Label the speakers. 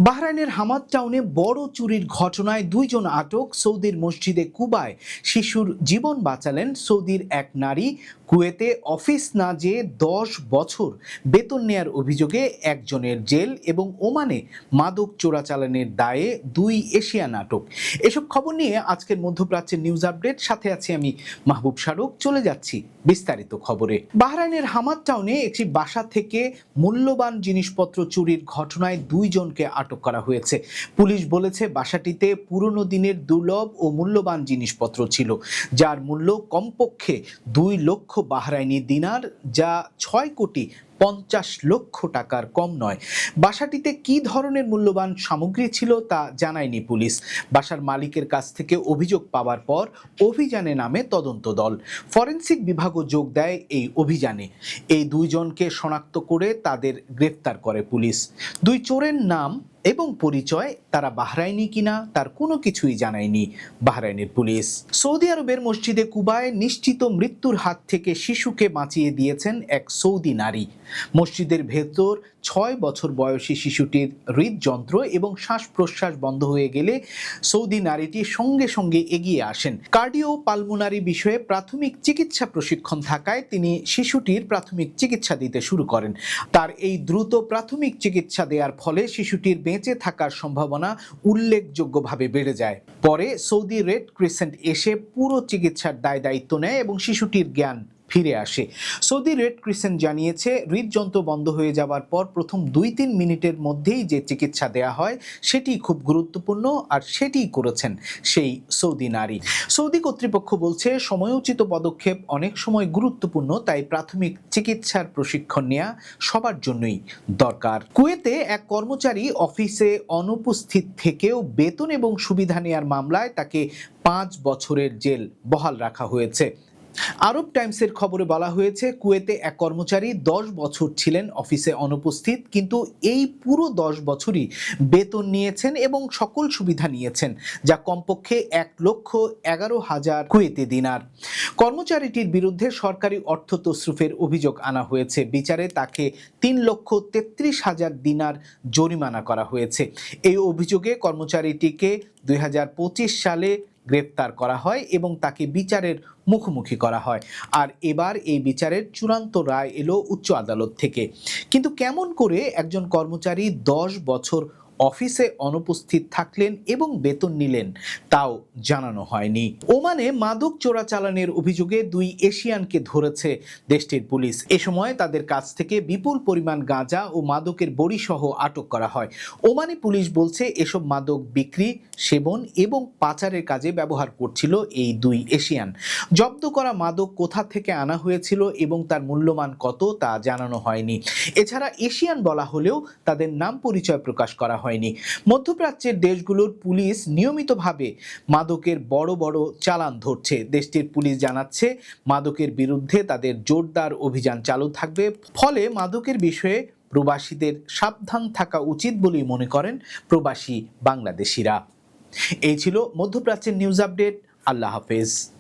Speaker 1: বাহরাইনের Hamad টাউনে বড় চুরির ঘটনায় দুইজন আটক। সৌদির মসজিদে কুবায় শিশুর জীবন বাঁচালেন সৌদির এক নারী। কুয়েতে অফিস না যেয়ে 10 বছর বেতন নেয়ার অভিযোগে একজনের জেল এবং ওমানে মাদক চোরাচালানের দায়ে 2 এশিয়ান আটক। এসব খবর নিয়ে আজকের মধ্যপ্রাচ্যের নিউজ আপডেট, সাথে আছি আমি মাহবুব শাহরুখ। চলে যাচ্ছি বিস্তারিত খবরে। বাহরাইনের হামাদ টাউনে একটি বাসা থেকে মূল্যবান জিনিসপত্র চুরির ঘটনায় 2 জনকে আটক করা হয়েছে। পুলিশ বলেছে বাসাটিতে পুরনো দিনের দুর্লভ ও মূল্যবান জিনিসপত্র ছিল, যার মূল্য কমপক্ষে 2 লক্ষ বাহরাইনি দিনার, যা 6,50,00,000 টাকার কম নয়। বাসাটিতে কি ধরনের মূল্যবান সামগ্রী ছিল তা জানায়নি পুলিশ। বাসার মালিকের কাছ থেকে অভিযোগ পাওয়ার পর অভিযানে নামে তদন্ত দল। ফরেনসিক বিভাগও যোগ দেয় এই অভিযানে। এই 2 জনকে শনাক্ত করে তাদের গ্রেফতার করে পুলিশ। 2 চোরের নাম এবং পরিচয়, তারা বাহরাইনি কিনা তার কোনো কিছুই জানায়নি বাহরাইনের পুলিশ। সৌদি আরবের মসজিদে কুবায় নিশ্চিত মৃত্যুর হাত থেকে শিশুকে বাঁচিয়ে দিয়েছেন এক সৌদি নারী। মসজিদের ভেতর 6 বছর বয়সী শিশুটির হৃদযন্ত্র এবং শ্বাস প্রশ্বাস বন্ধ হয়ে গেলে সৌদি নারীটি সঙ্গে সঙ্গে এগিয়ে আসেন। কার্ডিও পালমোনারি বিষয়ে প্রাথমিক চিকিৎসা প্রশিক্ষণ থাকায় তিনি শিশুটির প্রাথমিক চিকিৎসা দিতে শুরু করেন। তার এই দ্রুত প্রাথমিক চিকিৎসা দেওয়ার ফলে শিশুটির বেঁচে থাকার সম্ভাবনা উল্লেখযোগ্যভাবে বেড়ে যায়। পরে সৌদি রেড ক্রিসেন্ট এসে পুরো চিকিৎসার দায়িত্ব নেয় এবং শিশুটির জ্ঞান ফিরে আসে। সৌদি রেড ক্রিসেন্ট জানিয়েছে, হৃদযন্ত্র বন্ধ হয়ে যাওয়ার পর প্রথম 2-3 মিনিটের মধ্যেই যে চিকিৎসা দেয়া হয় সেটি খুব গুরুত্বপূর্ণ, আর সেটিই করেছেন সেই সৌদি নারী। সৌদি কর্তৃপক্ষ বলছে, সময়োচিত পদক্ষেপ অনেক সময় গুরুত্বপূর্ণ, তাই প্রাথমিক চিকিৎসার প্রশিক্ষণ নেওয়া সবার জন্যই দরকার। কুয়েতে এক কর্মচারী অফিসে অনুপস্থিত থেকেও বেতন এবং সুবিধা নেওয়ার মামলায় তাকে 5 বছরের জেল বহাল রাখা হয়েছে। আরব টাইমসের খবরে বলা হয়েছে, কুয়েতে এক কর্মচারী 10 বছর ছিলেন অফিসে অনুপস্থিত, কিন্তু এই পুরো 10 বছরই বেতন নিয়েছেন এবং সকল সুবিধা নিয়েছেন, যা কমপক্ষে 1,11,000 কুয়েতি দিনার। কর্মচারীটির বিরুদ্ধে সরকারি অর্থ তসরুফের অভিযোগ আনা হয়েছে। বিচারে তাকে 3,33,000 দিনার জরিমানা করা হয়েছে। এই অভিযোগে কর্মচারীটিকে 2025 সালে গ্রেফতার করা হয় এবং তাকে বিচারের মুখোমুখি করা হয়। আর এবার এই বিচারের চূড়ান্ত রায় এলো উচ্চ আদালত থেকে। কিন্তু কেমন করে একজন কর্মচারী 10 বছর অফিসে অনুপস্থিত থাকলেন এবং বেতন নিলেন তাও জানানো হয়নি। ওমানে মাদক চোরাচালানের অভিযোগে 2 এশিয়ানকে ধরেছে দেশটির পুলিশ। এ সময় তাদের কাছ থেকে বিপুল পরিমাণ গাঁজা ও মাদকের বড়ি সহ আটক করা হয়। ওমানি পুলিশ বলছে, এসব মাদক বিক্রি, সেবন এবং পাচারের কাজে ব্যবহার করছিল এই 2 এশিয়ান। জব্দ করা মাদক কোথা থেকে আনা হয়েছিল এবং তার মূল্যমান কত তা জানানো হয়নি। এছাড়া এশিয়ান বলা হলেও তাদের নাম পরিচয় প্রকাশ করা হয়নি। মধ্যপ্রাচ্যের দেশগুলোর পুলিশ নিয়মিতভাবে মাদকের বড় বড় চালান ধরছে। দেশটির পুলিশ জানাচ্ছে, মাদকের বিরুদ্ধে তাদের জোরদার অভিযান চালু থাকবে। ফলে মাদকের বিষয়ে প্রবাসীদের সাবধান থাকা উচিত বলেই মনে করেন প্রবাসী বাংলাদেশিরা। এই ছিল মধ্যপ্রাচ্যের নিউজ আপডেট। আল্লাহ হাফেজ।